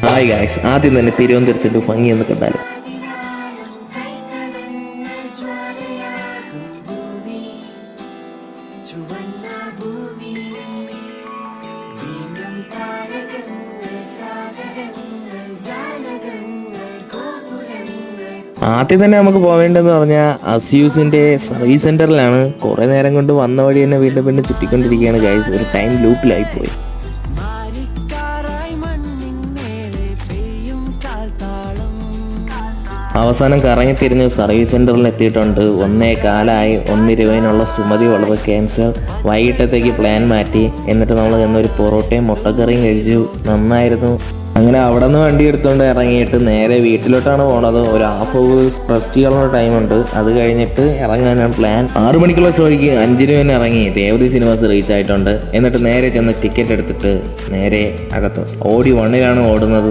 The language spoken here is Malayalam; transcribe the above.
ഹായ് ഗായ്സ്, ആദ്യം തന്നെ തിരുവനന്തപുരത്തിൻ്റെ ഭംഗി എന്ന് കണ്ടാലും ആദ്യം തന്നെ നമുക്ക് പോവേണ്ടതെന്ന് പറഞ്ഞാൽ അസ്യൂസിൻ്റെ സർവീസ് സെൻറ്ററിലാണ്. കുറേ നേരം കൊണ്ട് വന്ന വഴി തന്നെ വീണ്ടും വീണ്ടും ചുറ്റിക്കൊണ്ടിരിക്കുകയാണ് ഗൈസ്. ഒരു ടൈം ലൂപ്പിലായിപ്പോയി. അവസാനം കറങ്ങി തിരിഞ്ഞ് സർവീസ് സെൻറ്ററിൽ എത്തിയിട്ടുണ്ട്. 1:15 1:20 സുമതി വളവ് ക്യാൻസൽ. വൈകിട്ടത്തേക്ക് പ്ലാൻ മാറ്റി. എന്നിട്ട് നമ്മൾ എന്നൊരു പൊറോട്ടയും മുട്ടക്കറിയും കഴിച്ചു. നന്നായിരുന്നു. അങ്ങനെ അവിടെ നിന്ന് വണ്ടി എടുത്തുകൊണ്ട് ഇറങ്ങിയിട്ട് നേരെ വീട്ടിലോട്ടാണ് പോണത്. ഒരു ഹാഫ് ഹവേഴ്സ് റെസ്റ്റ് ചെയ്യാനുള്ള ടൈമുണ്ട്. അത് കഴിഞ്ഞിട്ട് ഇറങ്ങാനാണ് പ്ലാൻ. 6 മണിക്കുള്ള ഷോയ്ക്ക് 5 തന്നെ ഇറങ്ങി ദേവതി സിനിമാസ് റീച്ച് ആയിട്ടുണ്ട്. എന്നിട്ട് നേരെ ചെന്ന് ടിക്കറ്റ് എടുത്തിട്ട് നേരെ അകത്ത്. ഓടി 1 ഓടുന്നത്.